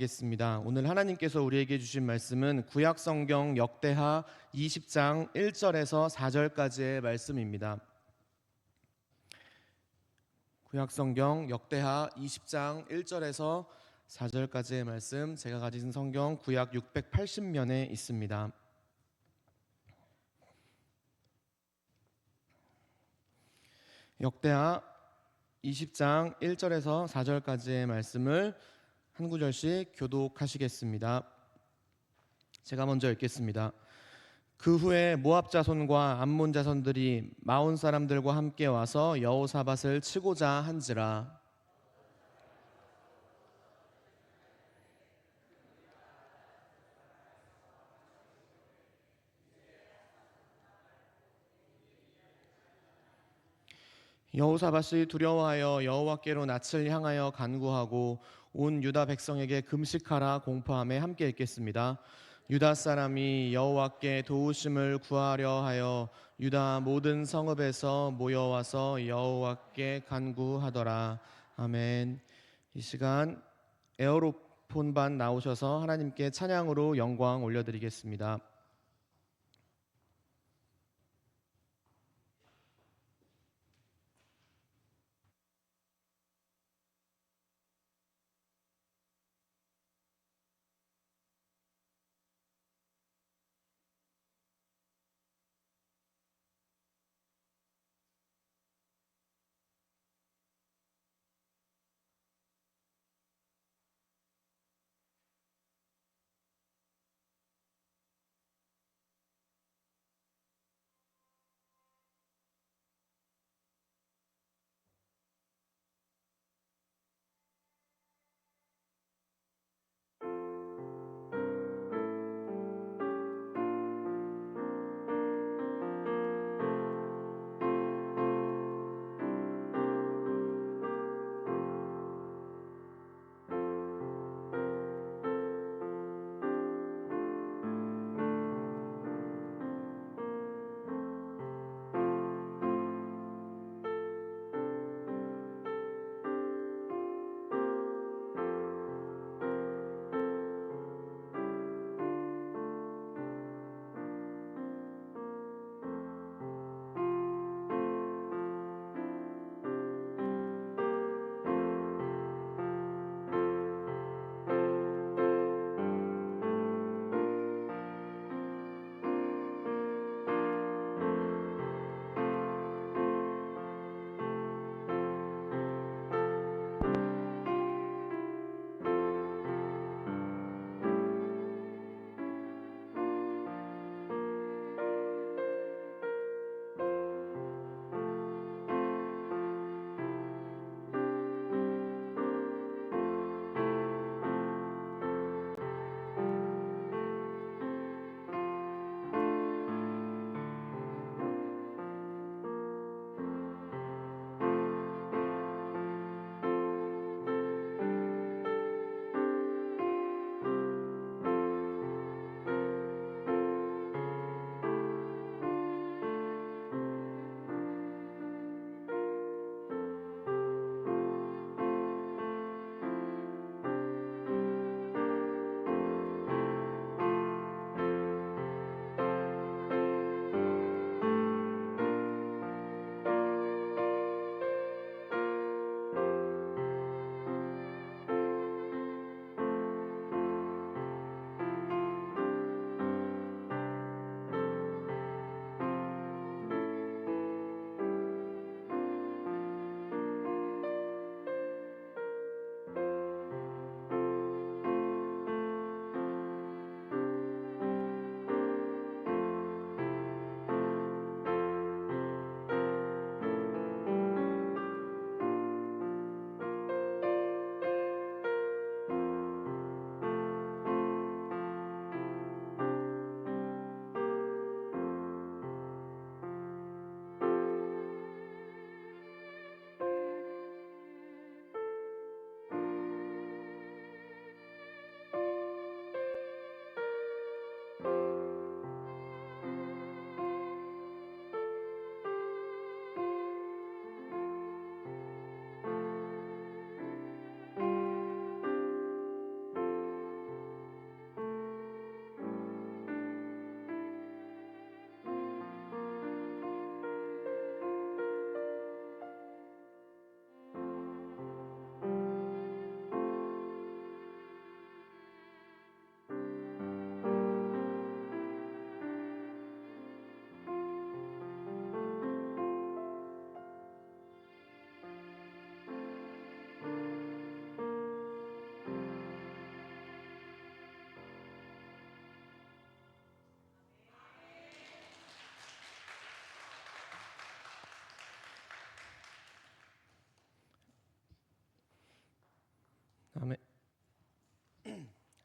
겠습니다. 오늘 하나님께서 우리에게 주신 말씀은 구약 성경 역대하 20장 1절에서 4절까지의 말씀입니다. 구약 성경 역대하 20장 1절에서 4절까지의 말씀, 제가 가진 성경 구약 680면에 있습니다. 역대하 20장 1절에서 4절까지의 말씀을 한 구절씩 교독하시겠습니다. 제가 먼저 읽겠습니다. 그 후에 모압 자손과 암몬 자손들이 마온 사람들과 함께 와서 여호사밧을 치고자 한지라. 여호사밧이 두려워하여 여호와께로 낯을 향하여 간구하고 온 유다 백성에게 금식하라 공포함에 함께 읽겠습니다. 유다 사람이 여호와께 도우심을 구하려 하여 유다 모든 성읍에서 모여와서 여호와께 간구하더라. 아멘. 이 시간 에어로폰반 나오셔서 하나님께 찬양으로 영광 올려드리겠습니다.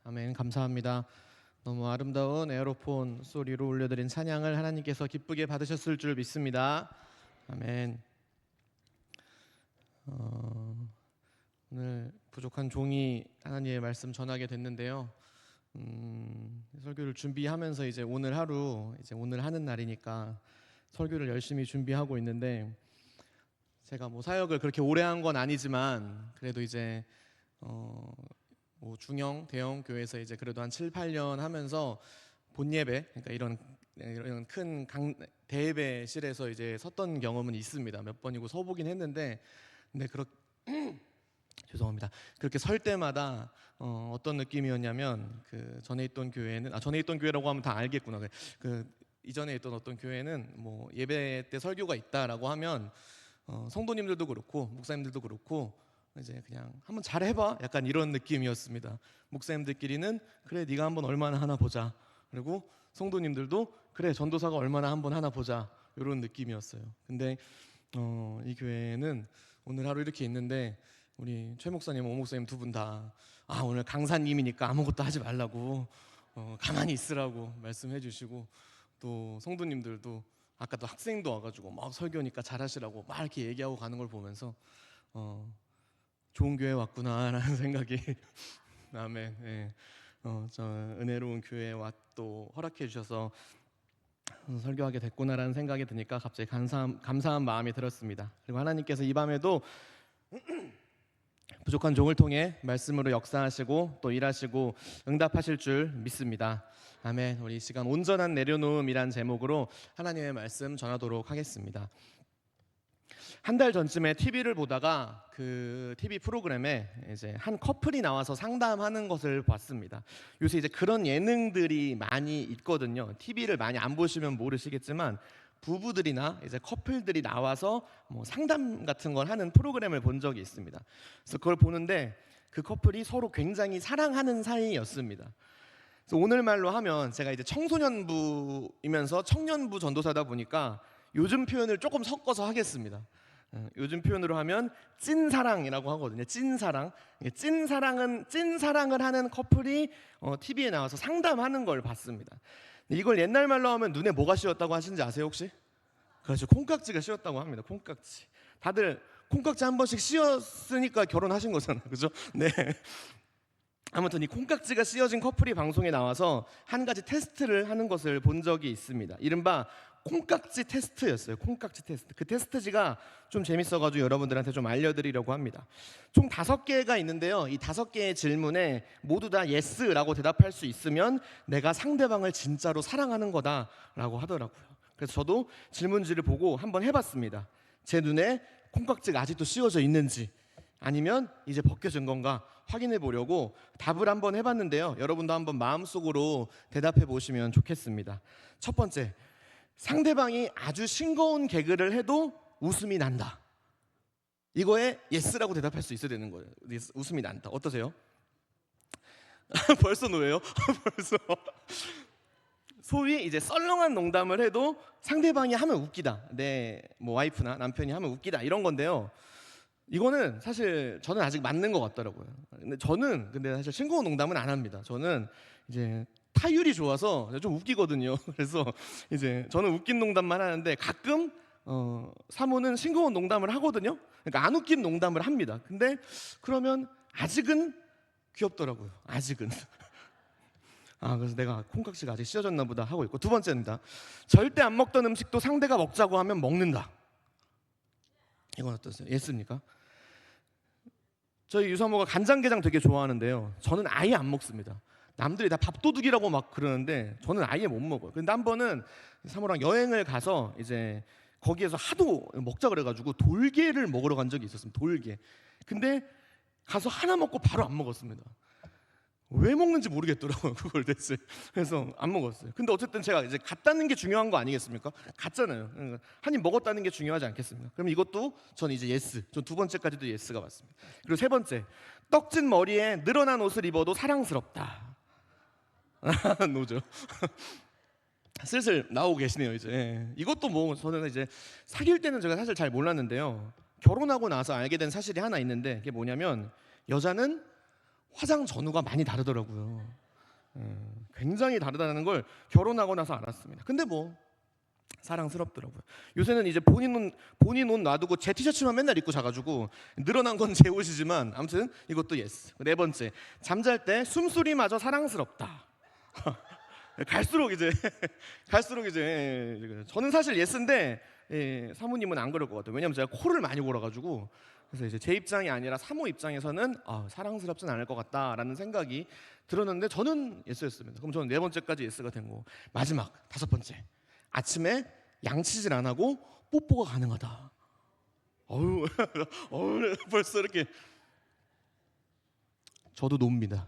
아멘. 감사합니다. 너무 아름다운 에어로폰 소리로 올려드린 찬양을 하나님께서 기쁘게 받으셨을 줄 믿습니다. 아멘. 오늘 부족한 종이 하나님의 말씀 전하게 됐는데요. 설교를 준비하면서 이제 오늘 하루, 이제 오늘 하는 날이니까 설교를 열심히 준비하고 있는데, 제가 뭐 사역을 그렇게 오래 한 건 아니지만 그래도 이제 뭐 중형, 대형 교회에서 이제 그래도 한 7, 8년 하면서 본예배, 그러니까 이런 큰 대예배실에서 이제 섰던 경험은 있습니다. 몇 번이고 서보긴 했는데, 근데 죄송합니다. 그렇게 설 때마다 어떤 느낌이었냐면, 그 전에 있던 교회는 전에 있던 교회라고 하면 다 알겠구나. 그 이전에 있던 어떤 교회는 뭐 예배 때 설교가 있다라고 하면 성도님들도 그렇고 목사님들도 그렇고 이제 그냥 한번 잘 해봐, 약간 이런 느낌이었습니다. 목사님들끼리는 그래 네가 한번 얼마나 하나 보자, 그리고 성도님들도 그래 전도사가 얼마나 한번 하나 보자, 이런 느낌이었어요. 근데 이 교회는 오늘 하루 이렇게 있는데 우리 최 목사님, 오 목사님 두 분 다 오늘 강사님이니까 아무것도 하지 말라고 가만히 있으라고 말씀해 주시고, 또 성도님들도 아까 또 학생도 와가지고 막 설교니까 잘하시라고 막 이렇게 얘기하고 가는 걸 보면서 좋은 교회 왔구나라는 생각이 아멘. 예. 저 은혜로운 교회에 또 허락해 주셔서 설교하게 됐구나라는 생각이 드니까 갑자기 감사한 마음이 들었습니다. 그리고 하나님께서 이 밤에도 부족한 종을 통해 말씀으로 역사하시고 또 일하시고 응답하실 줄 믿습니다. 아멘. 우리 이 시간 온전한 내려놓음이란 제목으로 하나님의 말씀 전하도록 하겠습니다. 한 달 전쯤에 TV를 보다가 그 TV 프로그램에 이제 한 커플이 나와서 상담하는 것을 봤습니다. 요새 이제 그런 예능들이 많이 있거든요. TV를 많이 안 보시면 모르시겠지만 부부들이나 이제 커플들이 나와서 뭐 상담 같은 걸 하는 프로그램을 본 적이 있습니다. 그래서 그걸 보는데 그 커플이 서로 굉장히 사랑하는 사이였습니다. 그래서 오늘 말로 하면 제가 이제 청소년부이면서 청년부 전도사다 보니까 요즘 표현을 조금 섞어서 하겠습니다. 요즘 표현으로 하면 찐사랑이라고 하거든요. 찐사랑. 찐사랑을 하는 커플이 TV에 나와서 상담하는 걸 봤습니다. 이걸 옛날 말로 하면 눈에 뭐가 씌었다고 하시는지 아세요 혹시? 그렇죠. 콩깍지가 씌었다고 합니다. 콩깍지. 다들 콩깍지 한 번씩 씌었으니까 결혼하신 거잖아요. 그죠? 네. 아무튼 이 콩깍지가 씌어진 커플이 방송에 나와서 한 가지 테스트를 하는 것을 본 적이 있습니다. 이른바 콩깍지 테스트였어요. 콩깍지 테스트. 그 테스트지가 좀 재밌어가지고 여러분들한테 좀 알려드리려고 합니다. 총 5개가 있는데요. 이 5개의 질문에 모두 다 예스라고 대답할 수 있으면 내가 상대방을 진짜로 사랑하는 거다라고 하더라고요. 그래서 저도 질문지를 보고 한번 해봤습니다. 제 눈에 콩깍지가 아직도 씌워져 있는지, 아니면 이제 벗겨진 건가 확인해 보려고 답을 한번 해봤는데요. 여러분도 한번 마음속으로 대답해 보시면 좋겠습니다. 첫 번째, 상대방이 아주 싱거운 개그를 해도 웃음이 난다. 이거에 예스라고 대답할 수 있어야 되는 거예요. 웃음이 난다. 어떠세요? 벌써 노예요? 벌써. 소위 이제 썰렁한 농담을 해도 상대방이 하면 웃기다. 내 뭐 와이프나 남편이 하면 웃기다, 이런 건데요. 이거는 사실 저는 아직 맞는 것 같더라고요. 근데 사실 싱거운 농담은 안 합니다. 저는 이제 타율이 좋아서 좀 웃기거든요. 그래서 이제 저는 웃긴 농담만 하는데 가끔 사모는 싱거운 농담을 하거든요. 그러니까 안 웃긴 농담을 합니다. 근데 그러면 아직은 귀엽더라고요. 아직은. 그래서 내가 콩깍지가 아직 씌어졌나 보다 하고 있고, 두 번째입니다. 절대 안 먹던 음식도 상대가 먹자고 하면 먹는다. 이건 어떠세요? 예스입니까? 저희 유사모가 간장게장 되게 좋아하는데요. 저는 아예 안 먹습니다. 남들이 다 밥도둑이라고 막 그러는데 저는 아예 못 먹어요. 근데 한 번은 사모랑 여행을 가서 이제 거기에서 하도 먹자 그래가지고 돌게를 먹으러 간 적이 있었습니다. 돌게. 근데 가서 하나 먹고 바로 안 먹었습니다. 왜 먹는지 모르겠더라고요, 그걸 대체. 그래서 안 먹었어요. 근데 어쨌든 제가 이제 갔다는 게 중요한 거 아니겠습니까? 갔잖아요. 한 입 먹었다는 게 중요하지 않겠습니까? 그럼 이것도 전 이제 예스. 전 두 번째까지도 예스가 맞습니다. 그리고 세 번째, 떡진 머리에 늘어난 옷을 입어도 사랑스럽다. 노죠. 슬슬 나오고 계시네요 이제. 이것도 뭐 저는 이제 사귈 때는 제가 사실 잘 몰랐는데요. 결혼하고 나서 알게 된 사실이 하나 있는데, 그게 뭐냐면 여자는 화장 전후가 많이 다르더라고요. 굉장히 다르다는 걸 결혼하고 나서 알았습니다. 근데 뭐 사랑스럽더라고요. 요새는 이제 본인 옷 놔두고 제 티셔츠만 맨날 입고 자가지고 늘어난 건 제 옷이지만 아무튼 이것도 예스. 네 번째, 잠잘 때 숨소리마저 사랑스럽다. 갈수록 이제 저는 사실 예스인데 사모님은 안 그럴 것 같아요. 왜냐면 제가 코를 많이 골아가지고. 그래서 이제 제 입장이 아니라 사모 입장에서는 사랑스럽진 않을 것 같다라는 생각이 들었는데 저는 예스였습니다. 그럼 저는 네 번째까지 예스가 된 거. 마지막 다섯 번째, 아침에 양치질 안 하고 뽀뽀가 가능하다. 어우 벌써 이렇게 저도 놉니다.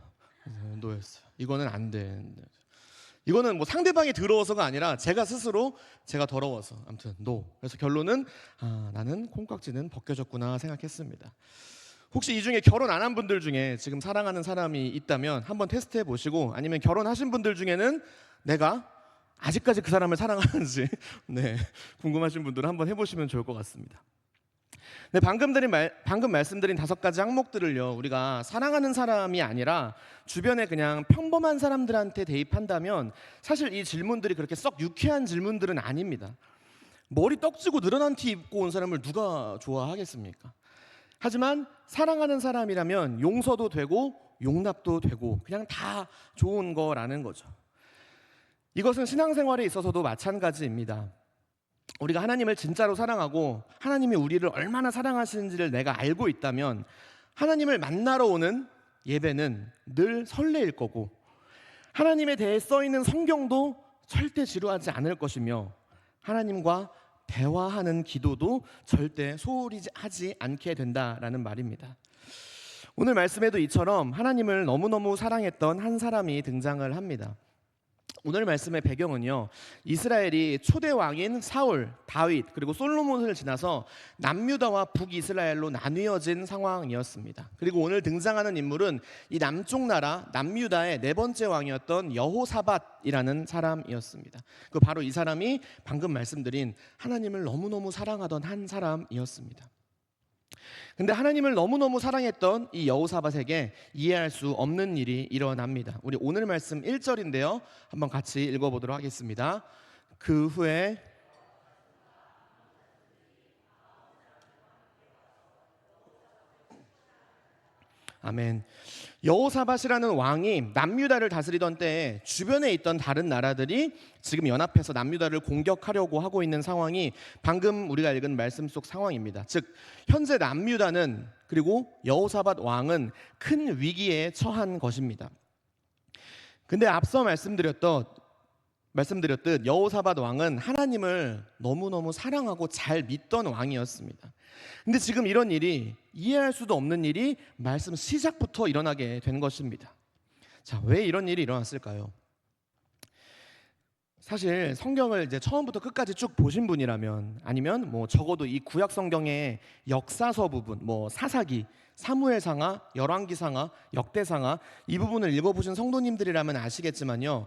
노였어요. 이거는 안 돼. 이거는 뭐 상대방이 더러워서가 아니라 제가 더러워서 아무튼 노. 그래서 결론은 나는 콩깍지는 벗겨졌구나 생각했습니다. 혹시 이 중에 결혼 안 한 분들 중에 지금 사랑하는 사람이 있다면 한번 테스트해 보시고, 아니면 결혼하신 분들 중에는 내가 아직까지 그 사람을 사랑하는지 궁금하신 분들은 한번 해보시면 좋을 것 같습니다. 네, 방금 말씀드린 다섯 가지 항목들을요, 우리가 사랑하는 사람이 아니라 주변에 그냥 평범한 사람들한테 대입한다면 사실 이 질문들이 그렇게 썩 유쾌한 질문들은 아닙니다. 머리 떡지고 늘어난 티 입고 온 사람을 누가 좋아하겠습니까? 하지만 사랑하는 사람이라면 용서도 되고 용납도 되고 그냥 다 좋은 거라는 거죠. 이것은 신앙생활에 있어서도 마찬가지입니다. 우리가 하나님을 진짜로 사랑하고 하나님이 우리를 얼마나 사랑하시는지를 내가 알고 있다면 하나님을 만나러 오는 예배는 늘 설레일 거고, 하나님에 대해 써있는 성경도 절대 지루하지 않을 것이며, 하나님과 대화하는 기도도 절대 소홀히 하지 않게 된다라는 말입니다. 오늘 말씀에도 이처럼 하나님을 너무너무 사랑했던 한 사람이 등장을 합니다. 오늘 말씀의 배경은요, 이스라엘이 초대 왕인 사울, 다윗 그리고 솔로몬을 지나서 남유다와 북이스라엘로 나뉘어진 상황이었습니다. 그리고 오늘 등장하는 인물은 이 남쪽 나라 남유다의 네 번째 왕이었던 여호사밧이라는 사람이었습니다. 그 바로 이 사람이 방금 말씀드린 하나님을 너무너무 사랑하던 한 사람이었습니다. 근데 하나님을 너무너무 사랑했던 이 여호사밧에게 이해할 수 없는 일이 일어납니다. 우리 오늘 말씀 1절인데요. 한번 같이 읽어보도록 하겠습니다. 그 후에 아멘. 여호사밧이라는 왕이 남유다를 다스리던 때에 주변에 있던 다른 나라들이 지금 연합해서 남유다를 공격하려고 하고 있는 상황이 방금 우리가 읽은 말씀 속 상황입니다. 즉 현재 남유다는 그리고 여호사밧 왕은 큰 위기에 처한 것입니다. 근데 앞서 말씀드렸듯 여호사밧 왕은 하나님을 너무너무 사랑하고 잘 믿던 왕이었습니다. 근데 지금 이런 일이, 이해할 수도 없는 일이 말씀 시작부터 일어나게 된 것입니다. 자, 왜 이런 일이 일어났을까요? 사실 성경을 이제 처음부터 끝까지 쭉 보신 분이라면, 아니면 뭐 적어도 이 구약 성경의 역사서 부분, 뭐 사사기, 사무엘상하, 열왕기상하, 역대상하 이 부분을 읽어보신 성도님들이라면 아시겠지만요,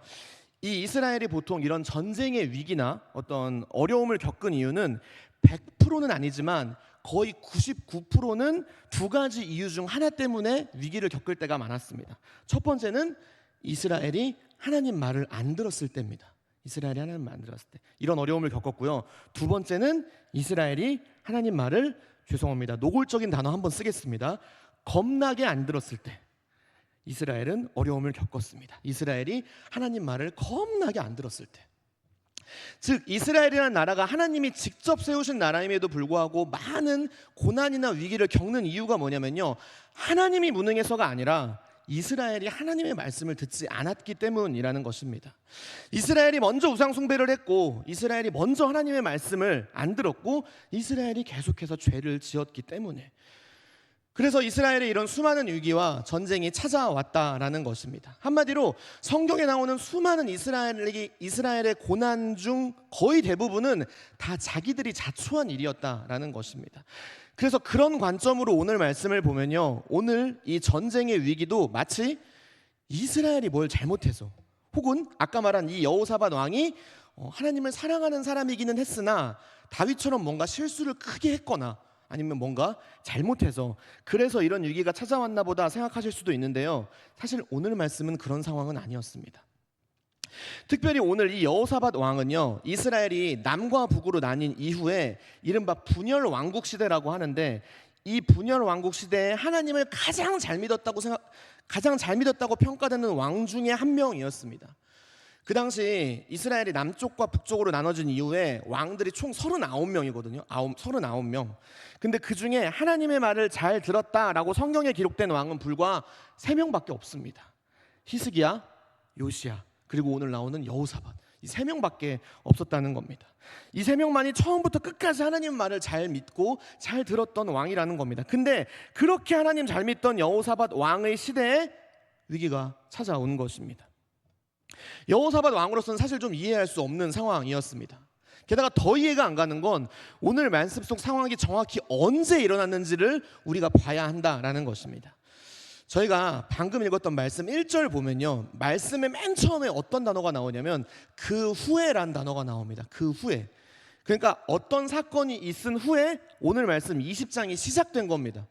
이 이스라엘이 보통 이런 전쟁의 위기나 어떤 어려움을 겪은 이유는 100%는 아니지만 거의 99%는 두 가지 이유 중 하나 때문에 위기를 겪을 때가 많았습니다. 첫 번째는 이스라엘이 하나님 말을 안 들었을 때입니다. 이스라엘이 하나님 말 안 들었을 때 이런 어려움을 겪었고요. 두 번째는 이스라엘이 하나님 말을, 죄송합니다, 노골적인 단어 한번 쓰겠습니다, 겁나게 안 들었을 때 이스라엘은 어려움을 겪었습니다. 이스라엘이 하나님 말을 겁나게 안 들었을 때, 즉 이스라엘이라는 나라가 하나님이 직접 세우신 나라임에도 불구하고 많은 고난이나 위기를 겪는 이유가 뭐냐면요, 하나님이 무능해서가 아니라 이스라엘이 하나님의 말씀을 듣지 않았기 때문이라는 것입니다. 이스라엘이 먼저 우상 숭배를 했고, 이스라엘이 먼저 하나님의 말씀을 안 들었고, 이스라엘이 계속해서 죄를 지었기 때문에, 그래서 이스라엘의 이런 수많은 위기와 전쟁이 찾아왔다라는 것입니다. 한마디로 성경에 나오는 수많은 이스라엘의 고난 중 거의 대부분은 다 자기들이 자초한 일이었다라는 것입니다. 그래서 그런 관점으로 오늘 말씀을 보면요, 오늘 이 전쟁의 위기도 마치 이스라엘이 뭘 잘못해서, 혹은 아까 말한 이 여호사밧 왕이 하나님을 사랑하는 사람이기는 했으나 다윗처럼 뭔가 실수를 크게 했거나, 아니면 뭔가 잘못해서 그래서 이런 위기가 찾아왔나 보다 생각하실 수도 있는데요. 사실 오늘 말씀은 그런 상황은 아니었습니다. 특별히 오늘 이 여호사밧 왕은요, 이스라엘이 남과 북으로 나뉜 이후에 이른바 분열 왕국 시대라고 하는데, 이 분열 왕국 시대에 하나님을 가장 잘 믿었다고 평가되는 왕 중에 한 명이었습니다. 그 당시 이스라엘이 남쪽과 북쪽으로 나눠진 이후에 왕들이 총 39명이거든요. 39명. 근데 그 중에 하나님의 말을 잘 들었다라고 성경에 기록된 왕은 불과 3명밖에 없습니다. 히스기야, 요시야, 그리고 오늘 나오는 여호사밧. 이 3명밖에 없었다는 겁니다. 이 3명만이 처음부터 끝까지 하나님 말을 잘 믿고 잘 들었던 왕이라는 겁니다. 근데 그렇게 하나님 잘 믿던 여호사밧 왕의 시대에 위기가 찾아온 것입니다. 여호사밧 왕으로서는 사실 좀 이해할 수 없는 상황이었습니다. 게다가 더 이해가 안 가는 건 오늘 말씀 속 상황이 정확히 언제 일어났는지를 우리가 봐야 한다라는 것입니다. 저희가 방금 읽었던 말씀 1절 보면요, 말씀의 맨 처음에 어떤 단어가 나오냐면 그 후에란 단어가 나옵니다. 그 후에. 그러니까 어떤 사건이 있은 후에 오늘 말씀 20장이 시작된 겁니다.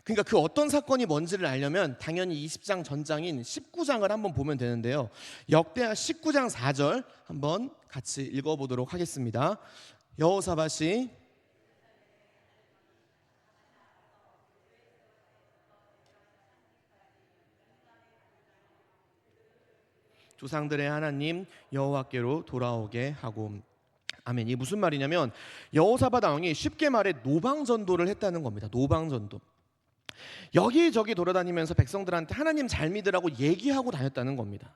그러니까 그 어떤 사건이 뭔지를 알려면 당연히 20장 전장인 19장을 한번 보면 되는데요. 역대하 19장 4절 한번 같이 읽어보도록 하겠습니다. 여호사밧이 조상들의 하나님 여호와께로 돌아오게 하고. 아멘. 이 무슨 말이냐면 여호사밧 왕이 쉽게 말해 노방전도를 했다는 겁니다. 노방전도. 여기저기 돌아다니면서 백성들한테 하나님 잘 믿으라고 얘기하고 다녔다는 겁니다.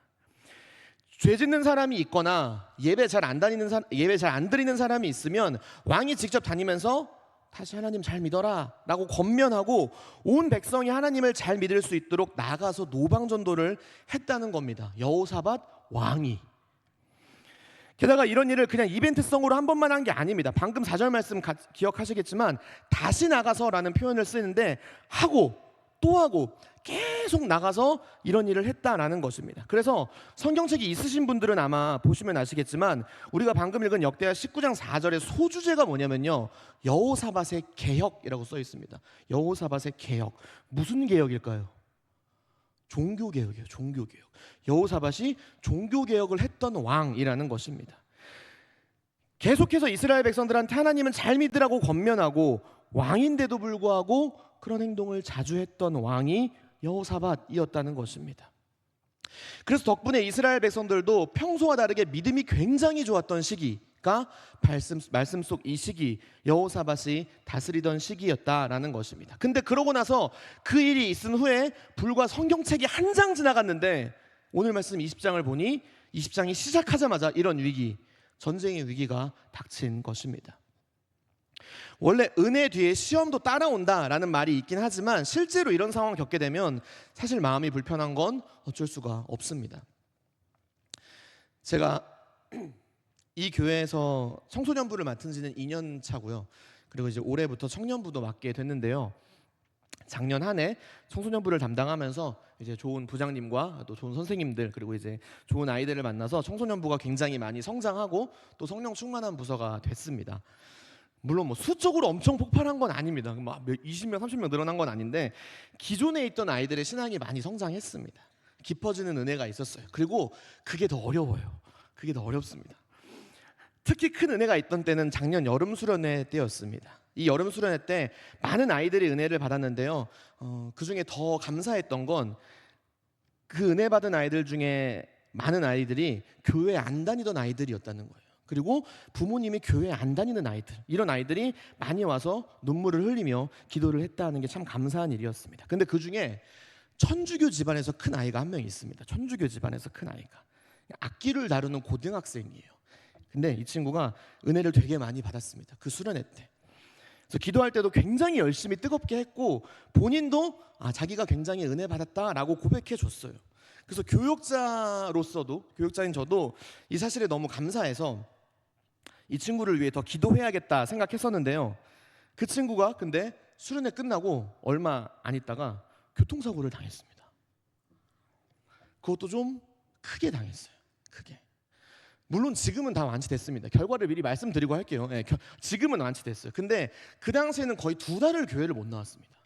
죄 짓는 사람이 있거나 예배 잘 안 드리는 사람이 있으면 왕이 직접 다니면서 다시 하나님 잘 믿어라 라고 권면하고 온 백성이 하나님을 잘 믿을 수 있도록 나가서 노방전도를 했다는 겁니다. 여호사밧 왕이. 게다가 이런 일을 그냥 이벤트성으로 한 번만 한 게 아닙니다. 방금 4절 말씀 기억하시겠지만 다시 나가서라는 표현을 쓰는데 하고 또 하고 계속 나가서 이런 일을 했다라는 것입니다. 그래서 성경책이 있으신 분들은 아마 보시면 아시겠지만 우리가 방금 읽은 역대하 19장 4절의 소주제가 뭐냐면요, 여호사밧의 개혁이라고 써 있습니다. 여호사밧의 개혁. 무슨 개혁일까요? 종교개혁이에요. 종교개혁. 여호사밧이 종교개혁을 했던 왕이라는 것입니다. 계속해서 이스라엘 백성들한테 하나님은 잘 믿으라고 권면하고 왕인데도 불구하고 그런 행동을 자주 했던 왕이 여호사밧이었다는 것입니다. 그래서 덕분에 이스라엘 백성들도 평소와 다르게 믿음이 굉장히 좋았던 시기가 말씀 속 이 시기, 여호사밧이 다스리던 시기였다라는 것입니다. 근데 그러고 나서 그 일이 있은 후에 불과 성경책이 한 장 지나갔는데 오늘 말씀 20장을 보니 20장이 시작하자마자 이런 위기, 전쟁의 위기가 닥친 것입니다. 원래 은혜 뒤에 시험도 따라온다라는 말이 있긴 하지만 실제로 이런 상황을 겪게 되면 사실 마음이 불편한 건 어쩔 수가 없습니다. 제가 이 교회에서 청소년부를 맡은 지는 2년 차고요. 그리고 이제 올해부터 청년부도 맡게 됐는데요. 작년 한 해 청소년부를 담당하면서 이제 좋은 부장님과 또 좋은 선생님들 그리고 이제 좋은 아이들을 만나서 청소년부가 굉장히 많이 성장하고 또 성령 충만한 부서가 됐습니다. 물론 뭐 수적으로 엄청 폭발한 건 아닙니다. 막 20명, 30명 늘어난 건 아닌데 기존에 있던 아이들의 신앙이 많이 성장했습니다. 깊어지는 은혜가 있었어요. 그리고 그게 더 어려워요. 그게 더 어렵습니다. 특히 큰 은혜가 있던 때는 작년 여름 수련회 때였습니다. 이 여름 수련회 때 많은 아이들이 은혜를 받았는데요. 그 중에 더 감사했던 건 그 은혜 받은 아이들 중에 많은 아이들이 교회 안 다니던 아이들이었다는 거예요. 그리고 부모님이 교회 안 다니는 아이들, 이런 아이들이 많이 와서 눈물을 흘리며 기도를 했다는 게 참 감사한 일이었습니다. 근데 그 중에 천주교 집안에서 큰 아이가 한 명 있습니다. 천주교 집안에서 큰 아이가 악기를 다루는 고등학생이에요. 근데 이 친구가 은혜를 되게 많이 받았습니다. 그 수련회 때. 그래서 기도할 때도 굉장히 열심히 뜨겁게 했고 본인도 자기가 굉장히 은혜 받았다라고 고백해 줬어요. 그래서 교육자인 저도 이 사실에 너무 감사해서 이 친구를 위해 더 기도해야겠다 생각했었는데요. 그 친구가 근데 수련회 끝나고 얼마 안 있다가 교통사고를 당했습니다. 그것도 좀 크게 당했어요. 크게. 물론 지금은 다 완치됐습니다. 결과를 미리 말씀드리고 할게요. 예, 지금은 완치됐어요. 근데 그 당시에는 거의 2달을 교회를 못 나왔습니다.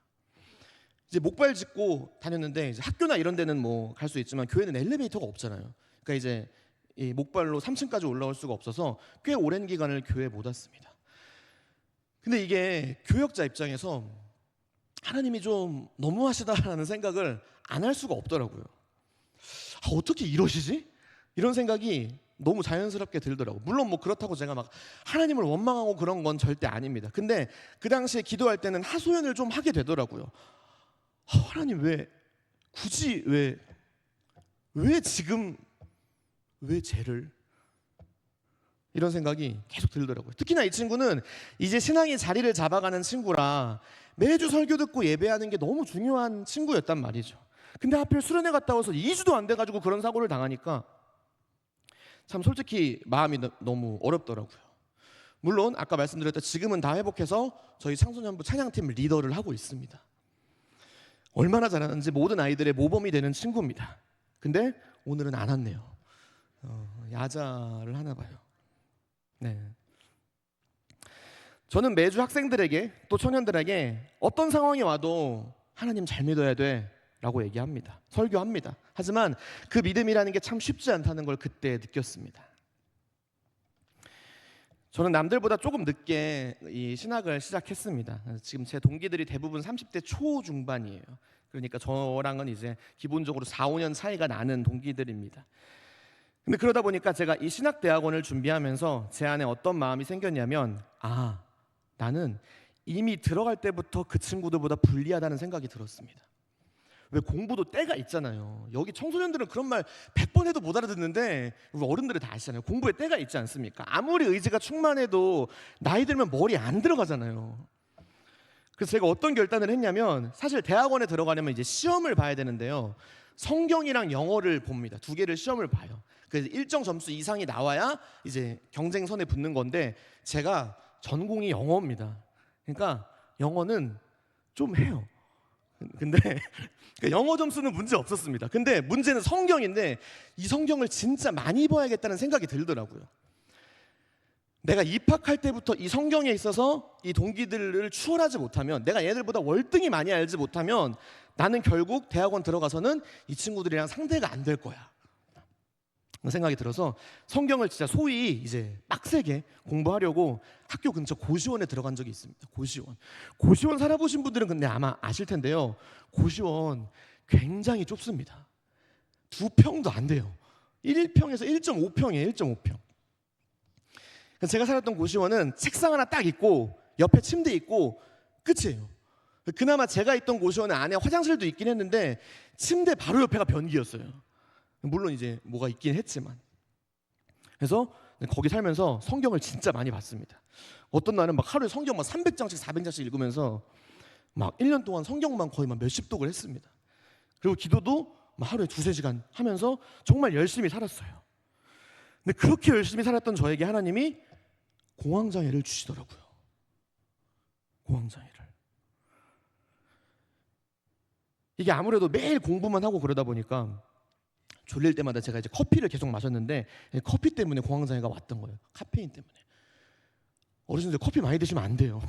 이제 목발 짚고 다녔는데 이제 학교나 이런 데는 뭐 갈 수 있지만 교회는 엘리베이터가 없잖아요. 그러니까 이제 이 목발로 3층까지 올라올 수가 없어서 꽤 오랜 기간을 교회에 못 왔습니다. 근데 이게 교역자 입장에서 하나님이 좀 너무하시다라는 생각을 안 할 수가 없더라고요. 어떻게 이러시지? 이런 생각이 너무 자연스럽게 들더라고요. 물론 뭐 그렇다고 제가 막 하나님을 원망하고 그런 건 절대 아닙니다. 근데 그 당시에 기도할 때는 하소연을 좀 하게 되더라고요. 하나님 왜 굳이 왜 지금 왜 쟤를, 이런 생각이 계속 들더라고요. 특히나 이 친구는 이제 신앙이 자리를 잡아가는 친구라 매주 설교 듣고 예배하는 게 너무 중요한 친구였단 말이죠. 근데 하필 수련회 갔다 와서 2주도 안 돼가지고 그런 사고를 당하니까 참 솔직히 마음이 너무 어렵더라고요. 물론 아까 말씀드렸던 지금은 다 회복해서 저희 청소년부 찬양팀 리더를 하고 있습니다. 얼마나 잘하는지 모든 아이들의 모범이 되는 친구입니다. 근데 오늘은 안 왔네요. 야자를 하나 봐요. 네. 저는 매주 학생들에게 또 청년들에게 어떤 상황이 와도 하나님 잘 믿어야 돼 라고 얘기합니다. 설교합니다. 하지만 그 믿음이라는 게 참 쉽지 않다는 걸 그때 느꼈습니다. 저는 남들보다 조금 늦게 이 신학을 시작했습니다. 지금 제 동기들이 대부분 30대 초중반이에요. 그러니까 저랑은 이제 기본적으로 4, 5년 차이가 나는 동기들입니다. 근데 그러다 보니까 제가 이 신학대학원을 준비하면서 제 안에 어떤 마음이 생겼냐면, 나는 이미 들어갈 때부터 그 친구들보다 불리하다는 생각이 들었습니다. 왜 공부도 때가 있잖아요. 여기 청소년들은 그런 말 100번 해도 못 알아듣는데 우리 어른들이 다 아시잖아요. 공부에 때가 있지 않습니까? 아무리 의지가 충만해도 나이 들면 머리 안 들어가잖아요. 그래서 제가 어떤 결단을 했냐면, 사실 대학원에 들어가려면 이제 시험을 봐야 되는데요. 성경이랑 영어를 봅니다. 두 개를 시험을 봐요. 그래서 일정 점수 이상이 나와야 이제 경쟁선에 붙는 건데 제가 전공이 영어입니다. 그러니까 영어는 좀 해요. 근데 영어 점수는 문제 없었습니다. 근데 문제는 성경인데 이 성경을 진짜 많이 봐야겠다는 생각이 들더라고요. 내가 입학할 때부터 이 성경에 있어서 이 동기들을 추월하지 못하면, 내가 얘들보다 월등히 많이 알지 못하면 나는 결국 대학원 들어가서는 이 친구들이랑 상대가 안 될 거야 생각이 들어서 성경을 진짜 소위 이제 빡세게 공부하려고 학교 근처 고시원에 들어간 적이 있습니다. 고시원 살아보신 분들은 근데 아마 아실 텐데요. 고시원 굉장히 좁습니다. 2평도 안 돼요. 1평에서 1.5평이에요. 1.5평. 제가 살았던 고시원은 책상 하나 딱 있고 옆에 침대 있고 끝이에요. 그나마 제가 있던 고시원은 안에 화장실도 있긴 했는데 침대 바로 옆에가 변기였어요. 물론 이제 뭐가 있긴 했지만. 그래서 거기 살면서 성경을 진짜 많이 봤습니다. 어떤 날은 막 하루에 성경 막 300장씩 400장씩 읽으면서 막 1년 동안 성경만 거의 막 몇십 독을 했습니다. 그리고 기도도 막 하루에 2-3시간 하면서 정말 열심히 살았어요. 근데 그렇게 열심히 살았던 저에게 하나님이 공황장애를 주시더라고요. 공황장애를. 이게 아무래도 매일 공부만 하고 그러다 보니까 졸릴 때마다 제가 이제 커피를 계속 마셨는데 커피 때문에 공황장애가 왔던 거예요. 카페인 때문에. 어르신들 커피 많이 드시면 안 돼요.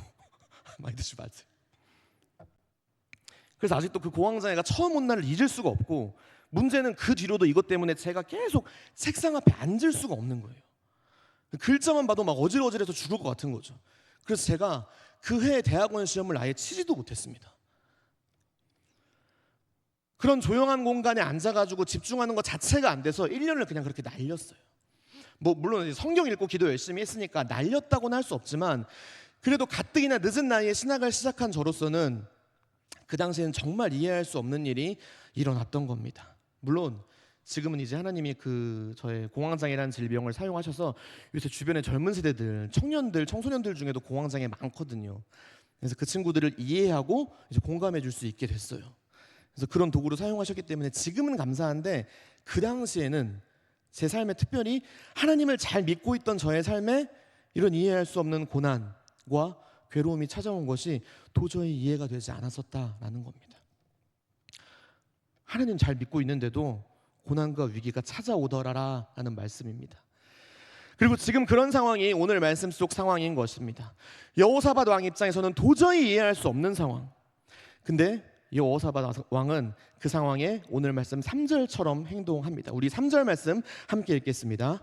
많이 드시면 안 돼요. 그래서 아직도 그 공황장애가 처음 온 날을 잊을 수가 없고, 문제는 그 뒤로도 이것 때문에 제가 계속 책상 앞에 앉을 수가 없는 거예요. 글자만 봐도 막 어질어질해서 죽을 것 같은 거죠. 그래서 제가 그 해 대학원 시험을 아예 치지도 못했습니다. 그런 조용한 공간에 앉아가지고 집중하는 것 자체가 안 돼서 1년을 그냥 그렇게 날렸어요. 뭐 물론 성경 읽고 기도 열심히 했으니까 날렸다고는 할 수 없지만, 그래도 가뜩이나 늦은 나이에 신학을 시작한 저로서는 그 당시에는 정말 이해할 수 없는 일이 일어났던 겁니다. 물론 지금은 이제 하나님이 그 저의 공황장애라는 질병을 사용하셔서 요새 주변의 젊은 세대들, 청년들, 청소년들 중에도 공황장애 많거든요. 그래서 그 친구들을 이해하고 이제 공감해 줄 수 있게 됐어요. 그래서 그런 도구를 사용하셨기 때문에 지금은 감사한데, 그 당시에는 제 삶에, 특별히 하나님을 잘 믿고 있던 저의 삶에 이런 이해할 수 없는 고난과 괴로움이 찾아온 것이 도저히 이해가 되지 않았었다라는 겁니다. 하나님 잘 믿고 있는데도 고난과 위기가 찾아오더라라는 말씀입니다. 그리고 지금 그런 상황이 오늘 말씀 속 상황인 것입니다. 여호사밧 왕 입장에서는 도저히 이해할 수 없는 상황. 근데 여호사밧 왕은 그 상황에 오늘 말씀 3절처럼 행동합니다. 우리 3절 말씀 함께 읽겠습니다.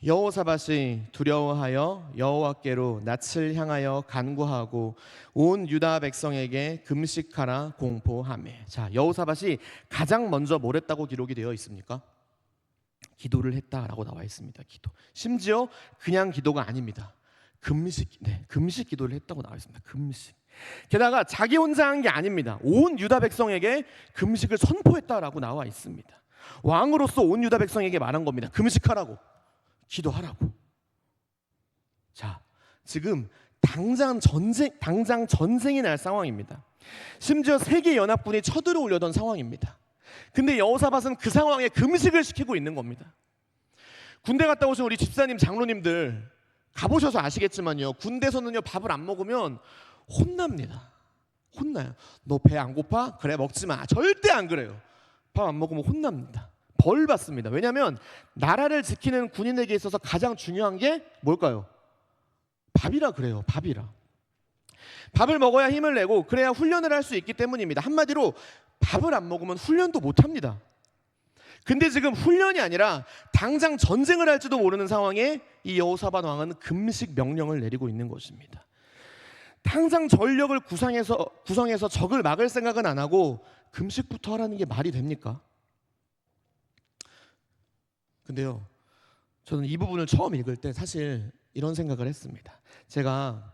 여호사밧이 두려워하여 여호와께로 낯을 향하여 간구하고 온 유다 백성에게 금식하라 공포하매. 자, 여호사밧이 가장 먼저 뭘 했다고 기록이 되어 있습니까? 기도를 했다라고 나와 있습니다. 기도. 심지어 그냥 기도가 아닙니다. 금식 기도를 했다고 나와 있습니다. 금식. 게다가 자기 혼자 한 게 아닙니다. 온 유다 백성에게 금식을 선포했다라고 나와 있습니다. 왕으로서 온 유다 백성에게 말한 겁니다. 금식하라고, 기도하라고. 자, 지금 당장 전쟁이 날 상황입니다. 심지어 세계 연합군이 쳐들어오려던 상황입니다. 근데 여호사밧은 그 상황에 금식을 시키고 있는 겁니다. 군대 갔다 오신 우리 집사님, 장로님들 가보셔서 아시겠지만요, 군대에서는요 밥을 안 먹으면 혼납니다. 혼나요. 너 배 안 고파? 그래, 먹지 마. 절대 안 그래요. 밥 안 먹으면 혼납니다. 벌 받습니다. 왜냐하면 나라를 지키는 군인에게 있어서 가장 중요한 게 뭘까요? 밥이라 그래요. 밥이라. 밥을 먹어야 힘을 내고 그래야 훈련을 할 수 있기 때문입니다. 한마디로 밥을 안 먹으면 훈련도 못 합니다. 근데 지금 훈련이 아니라 당장 전쟁을 할지도 모르는 상황에 이 여호사밧 왕은 금식 명령을 내리고 있는 것입니다. 당장 전력을 구성해서 적을 막을 생각은 안 하고 금식부터 하라는 게 말이 됩니까? 근데요, 저는 이 부분을 처음 읽을 때 사실 이런 생각을 했습니다. 제가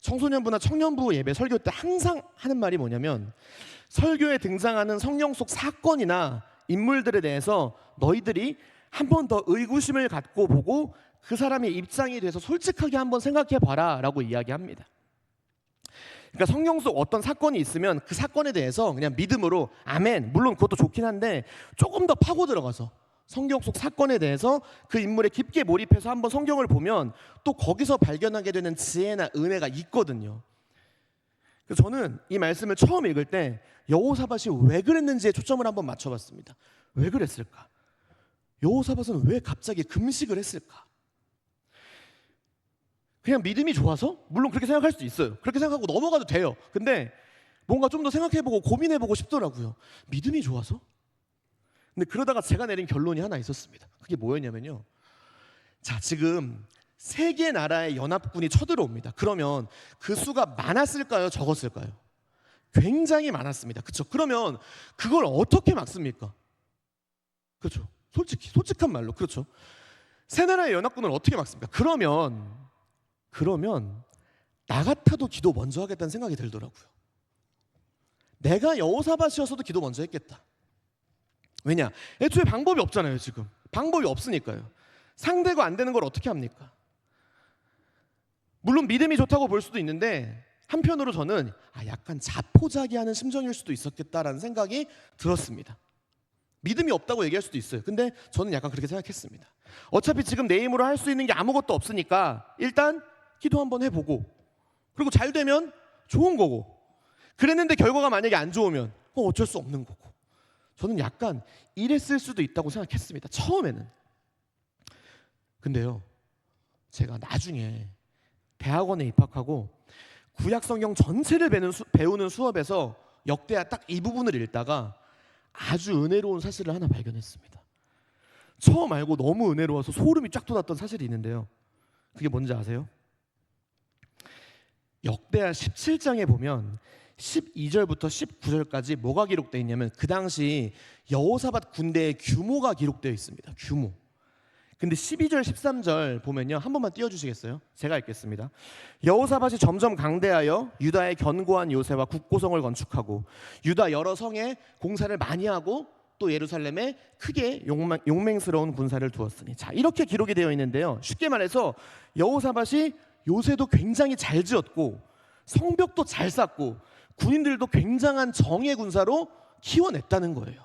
청소년부나 청년부 예배 설교 때 항상 하는 말이 뭐냐면, 설교에 등장하는 성경 속 사건이나 인물들에 대해서 너희들이 한 번 더 의구심을 갖고 보고 그 사람의 입장이 돼서 솔직하게 한번 생각해 봐라 라고 이야기합니다. 그러니까 성경 속 어떤 사건이 있으면 그 사건에 대해서 그냥 믿음으로 아멘, 물론 그것도 좋긴 한데 조금 더 파고 들어가서 성경 속 사건에 대해서 그 인물에 깊게 몰입해서 한번 성경을 보면 또 거기서 발견하게 되는 지혜나 은혜가 있거든요. 그래서 저는 이 말씀을 처음 읽을 때 여호사밧이 왜 그랬는지에 초점을 한번 맞춰봤습니다. 왜 그랬을까? 여호사밧은 왜 갑자기 금식을 했을까? 그냥 믿음이 좋아서? 물론 그렇게 생각할 수도 있어요. 그렇게 생각하고 넘어가도 돼요. 근데 뭔가 좀 더 생각해보고 고민해보고 싶더라고요. 믿음이 좋아서? 근데 그러다가 제가 내린 결론이 하나 있었습니다. 그게 뭐였냐면요, 자, 지금 세 개 나라의 연합군이 쳐들어옵니다. 그러면 그 수가 많았을까요? 적었을까요? 굉장히 많았습니다. 그렇죠? 그러면 그걸 어떻게 막습니까? 그렇죠? 솔직한 말로, 그렇죠? 세 나라의 연합군을 어떻게 막습니까? 그러면 나 같아도 기도 먼저 하겠다는 생각이 들더라고요. 내가 여호사밧이었어도 기도 먼저 했겠다. 왜냐? 애초에 방법이 없잖아요. 지금 방법이 없으니까요. 상대가 안 되는 걸 어떻게 합니까? 물론 믿음이 좋다고 볼 수도 있는데 한편으로 저는 약간 자포자기하는 심정일 수도 있었겠다라는 생각이 들었습니다. 믿음이 없다고 얘기할 수도 있어요. 근데 저는 약간 그렇게 생각했습니다. 어차피 지금 내 힘으로 할 수 있는 게 아무것도 없으니까 일단 기도 한번 해보고, 그리고 잘 되면 좋은 거고, 그랬는데 결과가 만약에 안 좋으면 어쩔 수 없는 거고. 저는 약간 이랬을 수도 있다고 생각했습니다. 처음에는. 근데요, 제가 나중에 대학원에 입학하고 구약 성경 전체를 배우는 수업에서 역대하 딱 이 부분을 읽다가 아주 은혜로운 사실을 하나 발견했습니다. 처음 알고 너무 은혜로워서 소름이 쫙 돋았던 사실이 있는데요. 그게 뭔지 아세요? 역대하 17장에 보면 12절부터 19절까지 뭐가 기록되어 있냐면 그 당시 여호사밧 군대의 규모가 기록되어 있습니다. 규모. 근데 12절 13절 보면요, 한 번만 띄워주시겠어요? 제가 읽겠습니다. 여호사밧이 점점 강대하여 유다의 견고한 요새와 국고성을 건축하고 유다 여러 성에 공사를 많이 하고 또 예루살렘에 크게 용맹스러운 군사를 두었으니. 자, 이렇게 기록이 되어 있는데요, 쉽게 말해서 여호사밧이 요새도 굉장히 잘 지었고 성벽도 잘 쌓고 군인들도 굉장한 정예 군사로 키워냈다는 거예요.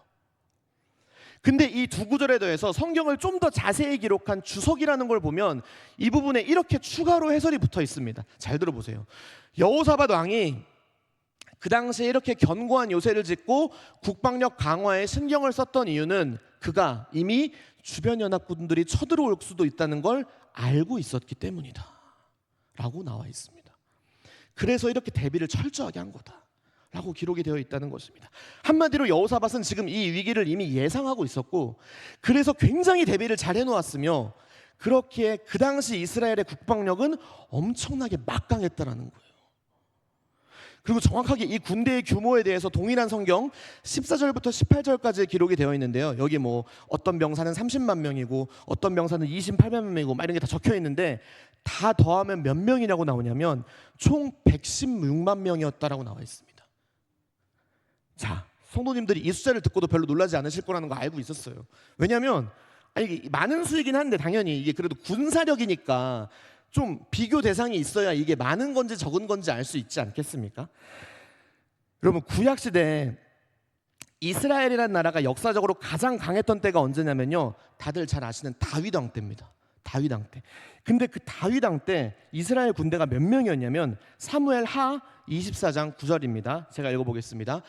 근데 이 두 구절에 더해서 성경을 좀 더 자세히 기록한 주석이라는 걸 보면 이 부분에 이렇게 추가로 해설이 붙어 있습니다. 잘 들어보세요. 여호사밧 왕이 그 당시에 이렇게 견고한 요새를 짓고 국방력 강화에 신경을 썼던 이유는 그가 이미 주변 연합군들이 쳐들어올 수도 있다는 걸 알고 있었기 때문이다 라고 나와 있습니다. 그래서 이렇게 대비를 철저하게 한 거다 라고 기록이 되어 있다는 것입니다. 한마디로 여호사밧은 지금 이 위기를 이미 예상하고 있었고, 그래서 굉장히 대비를 잘 해놓았으며, 그렇기에 그 당시 이스라엘의 국방력은 엄청나게 막강했다라는 거예요. 그리고 정확하게 이 군대의 규모에 대해서 동일한 성경 14절부터 18절까지 기록이 되어 있는데요. 여기 뭐 어떤 병사는 30만 명이고 어떤 병사는 28만 명이고 막 이런 게 다 적혀 있는데, 다 더하면 몇 명이라고 나오냐면 총 116만 명이었다라고 나와 있습니다. 자, 성도님들이 이 숫자를 듣고도 별로 놀라지 않으실 거라는 거 알고 있었어요. 왜냐하면 이게 많은 수이긴 한데 당연히 이게 그래도 군사력이니까 좀 비교 대상이 있어야 이게 많은 건지 적은 건지 알 수 있지 않겠습니까? 여러분, 구약 시대에 이스라엘이라는 나라가 역사적으로 가장 강했던 때가 언제냐면요, 다들 잘 아시는 다윗 왕 때입니다. 다윗 왕 때. 근데 그 다윗 왕 때 이스라엘 군대가 몇 명이었냐면 사무엘 하 24장 9절입니다. 제가 읽어보겠습니다.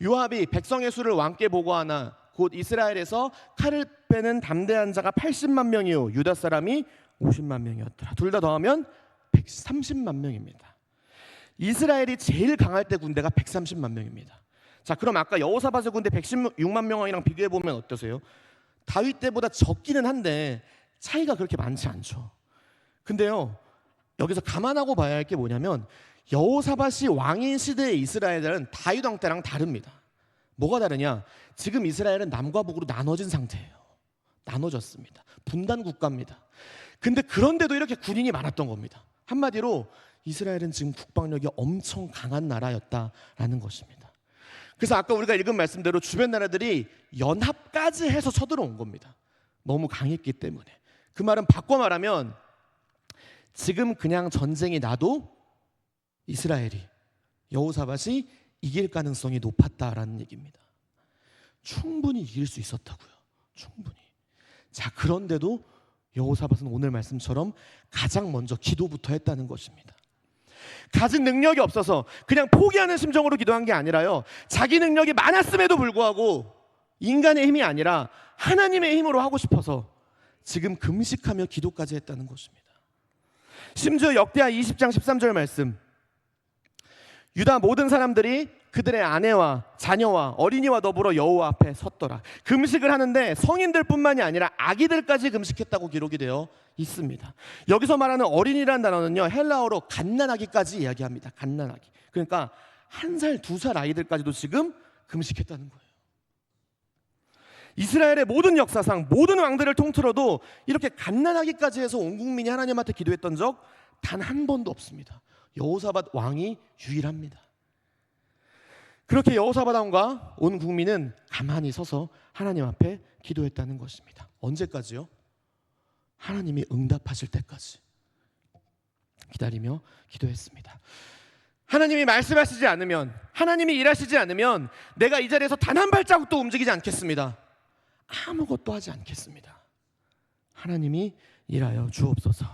요압이 백성의 수를 왕께 보고하나 곧 이스라엘에서 칼을 빼는 담대한 자가 80만 명이요 유다 사람이 50만 명이었더라. 둘 다 더하면 130만 명입니다. 이스라엘이 제일 강할 때 군대가 130만 명입니다. 자, 그럼 아까 여호사밧의 군대 116만 명이랑 비교해 보면 어떠세요? 다윗 때보다 적기는 한데 차이가 그렇게 많지 않죠. 근데요, 여기서 감안하고 봐야 할 게 뭐냐면 여호사밧이 왕인 시대의 이스라엘은 다윗 왕 때랑 다릅니다. 뭐가 다르냐? 지금 이스라엘은 남과 북으로 나눠진 상태예요. 나눠졌습니다. 분단 국가입니다. 근데 그런데도 이렇게 군인이 많았던 겁니다. 한마디로 이스라엘은 지금 국방력이 엄청 강한 나라였다라는 것입니다. 그래서 아까 우리가 읽은 말씀대로 주변 나라들이 연합까지 해서 쳐들어온 겁니다. 너무 강했기 때문에. 그 말은 바꿔 말하면 지금 그냥 전쟁이 나도 이스라엘이, 여호사밧이 이길 가능성이 높았다라는 얘기입니다. 충분히 이길 수 있었다고요. 충분히. 자, 그런데도 여호사밧은 오늘 말씀처럼 가장 먼저 기도부터 했다는 것입니다. 가진 능력이 없어서 그냥 포기하는 심정으로 기도한 게 아니라요, 자기 능력이 많았음에도 불구하고 인간의 힘이 아니라 하나님의 힘으로 하고 싶어서 지금 금식하며 기도까지 했다는 것입니다. 심지어 역대하 20장 13절 말씀, 유다 모든 사람들이 그들의 아내와 자녀와 어린이와 더불어 여호와 앞에 섰더라. 금식을 하는데 성인들뿐만이 아니라 아기들까지 금식했다고 기록이 되어 있습니다. 여기서 말하는 어린이라는 단어는요, 헬라어로 갓난아기까지 이야기합니다. 갓난아기. 그러니까 1살, 2살 아이들까지도 지금 금식했다는 거예요. 이스라엘의 모든 역사상 모든 왕들을 통틀어도 이렇게 갓난아기까지 해서 온 국민이 하나님한테 기도했던 적 단 한 번도 없습니다. 여호사밧 왕이 유일합니다. 그렇게 여호사밧 왕과 온 국민은 가만히 서서 하나님 앞에 기도했다는 것입니다. 언제까지요? 하나님이 응답하실 때까지 기다리며 기도했습니다. 하나님이 말씀하시지 않으면, 하나님이 일하시지 않으면 내가 이 자리에서 단 한 발자국도 움직이지 않겠습니다. 아무것도 하지 않겠습니다. 하나님이 일하여 주옵소서.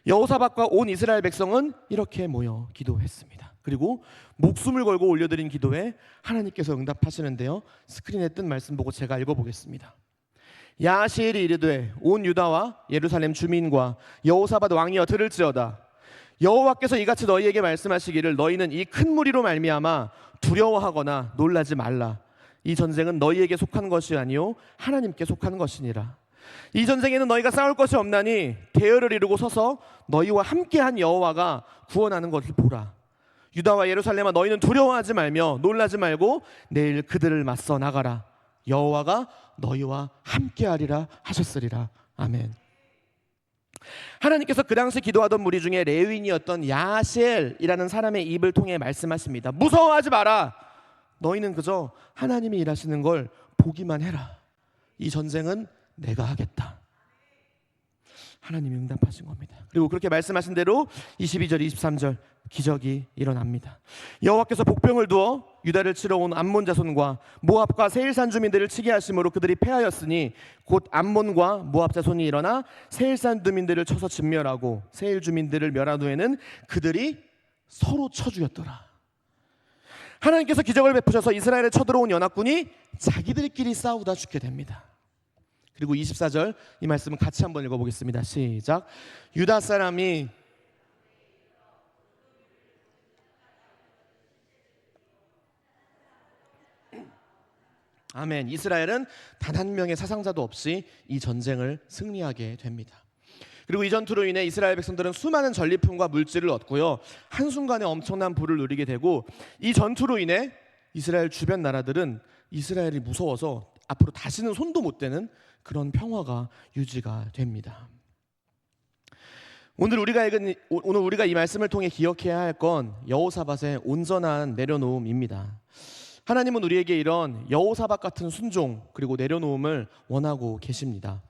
여호사밧과 온 이스라엘 백성은 이렇게 모여 기도했습니다. 그리고 목숨을 걸고 올려드린 기도에 하나님께서 응답하시는데요, 스크린에 뜬 말씀 보고 제가 읽어보겠습니다. 야하시엘이 이르되 온 유다와 예루살렘 주민과 여호사밧 왕이여 들을지어다. 여호와께서 이같이 너희에게 말씀하시기를 너희는 이 큰 무리로 말미암아 두려워하거나 놀라지 말라. 이 전쟁은 너희에게 속한 것이 아니요 하나님께 속한 것이니라. 이 전쟁에는 너희가 싸울 것이 없나니 대열을 이루고 서서 너희와 함께한 여호와가 구원하는 것을 보라. 유다와 예루살렘아 너희는 두려워하지 말며 놀라지 말고 내일 그들을 맞서 나가라. 여호와가 너희와 함께하리라 하셨으리라. 아멘. 하나님께서 그 당시 기도하던 무리 중에 레위인이었던 야하시엘이라는 사람의 입을 통해 말씀하십니다. 무서워하지 마라. 너희는 그저 하나님이 일하시는 걸 보기만 해라. 이 전쟁은 내가 하겠다. 하나님이 응답하신 겁니다. 그리고 그렇게 말씀하신 대로 22절 23절 기적이 일어납니다. 여호와께서 복병을 두어 유다를 치러 온 암몬 자손과 모압과 세일산 주민들을 치게 하심으로 그들이 패하였으니 곧 암몬과 모압 자손이 일어나 세일산 주민들을 쳐서 진멸하고 세일 주민들을 멸한 후에는 그들이 서로 쳐 죽였더라. 하나님께서 기적을 베푸셔서 이스라엘에 쳐들어온 연합군이 자기들끼리 싸우다 죽게 됩니다. 그리고 24절 이 말씀은 같이 한번 읽어보겠습니다. 시작. 유다 사람이 아멘. 이스라엘은 단 한 명의 사상자도 없이 이 전쟁을 승리하게 됩니다. 그리고 이 전투로 인해 이스라엘 백성들은 수많은 전리품과 물질을 얻고요, 한순간에 엄청난 부를 누리게 되고, 이 전투로 인해 이스라엘 주변 나라들은 이스라엘이 무서워서 앞으로 다시는 손도 못 대는 그런 평화가 유지가 됩니다. 오늘 우리가 이 말씀을 통해 기억해야 할 건 여호사밧의 온전한 내려놓음입니다. 하나님은 우리에게 이런 여호사밧 같은 순종 그리고 내려놓음을 원하고 계십니다.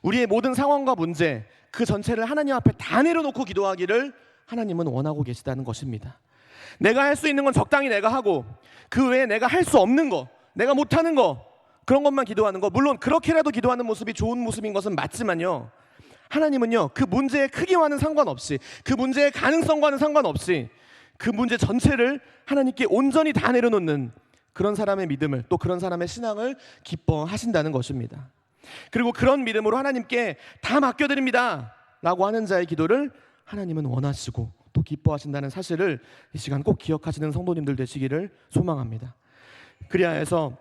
우리의 모든 상황과 문제 그 전체를 하나님 앞에 다 내려놓고 기도하기를 하나님은 원하고 계시다는 것입니다. 내가 할 수 있는 건 적당히 내가 하고, 그 외에 내가 할 수 없는 거, 내가 못하는 거, 그런 것만 기도하는 거, 물론 그렇게라도 기도하는 모습이 좋은 모습인 것은 맞지만요, 하나님은요 그 문제의 크기와는 상관없이, 그 문제의 가능성과는 상관없이 그 문제 전체를 하나님께 온전히 다 내려놓는 그런 사람의 믿음을, 또 그런 사람의 신앙을 기뻐하신다는 것입니다. 그리고 그런 믿음으로 하나님께 다 맡겨드립니다 라고 하는 자의 기도를 하나님은 원하시고 또 기뻐하신다는 사실을 이 시간 꼭 기억하시는 성도님들 되시기를 소망합니다. 그리하여 해서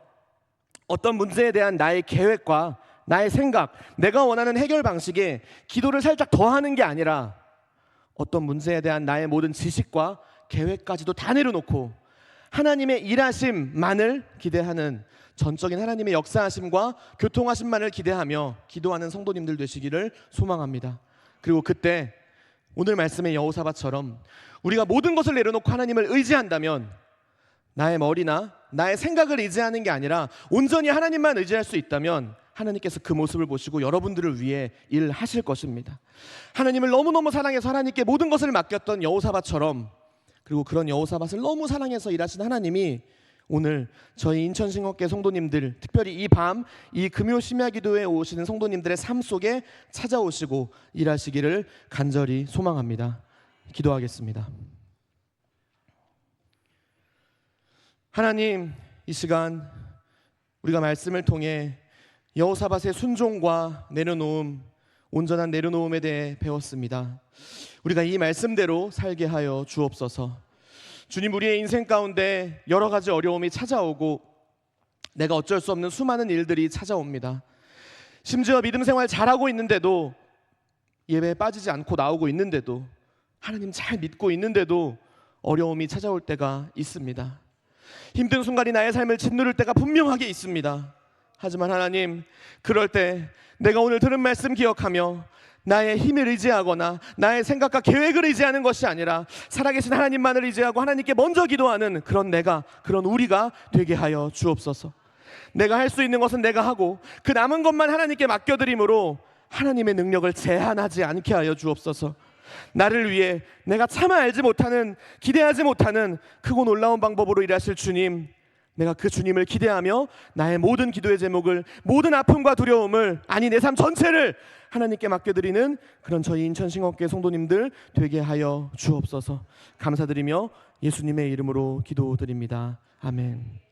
어떤 문제에 대한 나의 계획과 나의 생각, 내가 원하는 해결 방식에 기도를 살짝 더하는 게 아니라, 어떤 문제에 대한 나의 모든 지식과 계획까지도 다 내려놓고 하나님의 일하심만을 기대하는, 전적인 하나님의 역사하심과 교통하심만을 기대하며 기도하는 성도님들 되시기를 소망합니다. 그리고 그때 오늘 말씀의 여호사밧처럼 우리가 모든 것을 내려놓고 하나님을 의지한다면, 나의 머리나 나의 생각을 의지하는 게 아니라 온전히 하나님만 의지할 수 있다면, 하나님께서 그 모습을 보시고 여러분들을 위해 일하실 것입니다. 하나님을 너무너무 사랑해서 하나님께 모든 것을 맡겼던 여호사밧처럼, 그리고 그런 여호사밧을 너무 사랑해서 일하신 하나님이 오늘 저희 인천신학교 성도님들, 특별히 이 밤 이 금요 심야 기도에 오시는 성도님들의 삶 속에 찾아오시고 일하시기를 간절히 소망합니다. 기도하겠습니다. 하나님, 이 시간 우리가 말씀을 통해 여호사밧의 순종과 내려놓음, 온전한 내려놓음에 대해 배웠습니다. 우리가 이 말씀대로 살게 하여 주옵소서. 주님, 우리의 인생 가운데 여러 가지 어려움이 찾아오고 내가 어쩔 수 없는 수많은 일들이 찾아옵니다. 심지어 믿음 생활 잘하고 있는데도, 예배에 빠지지 않고 나오고 있는데도, 하나님 잘 믿고 있는데도 어려움이 찾아올 때가 있습니다. 힘든 순간이 나의 삶을 짓누를 때가 분명하게 있습니다. 하지만 하나님, 그럴 때 내가 오늘 들은 말씀 기억하며 나의 힘을 의지하거나 나의 생각과 계획을 의지하는 것이 아니라 살아계신 하나님만을 의지하고 하나님께 먼저 기도하는 그런 내가, 그런 우리가 되게 하여 주옵소서. 내가 할 수 있는 것은 내가 하고 그 남은 것만 하나님께 맡겨드림으로 하나님의 능력을 제한하지 않게 하여 주옵소서. 나를 위해 내가 차마 알지 못하는, 기대하지 못하는 크고 놀라운 방법으로 일하실 주님, 내가 그 주님을 기대하며 나의 모든 기도의 제목을, 모든 아픔과 두려움을, 아니 내 삶 전체를 하나님께 맡겨드리는 그런 저희 인천신학교 성도님들 되게 하여 주옵소서. 감사드리며 예수님의 이름으로 기도드립니다. 아멘.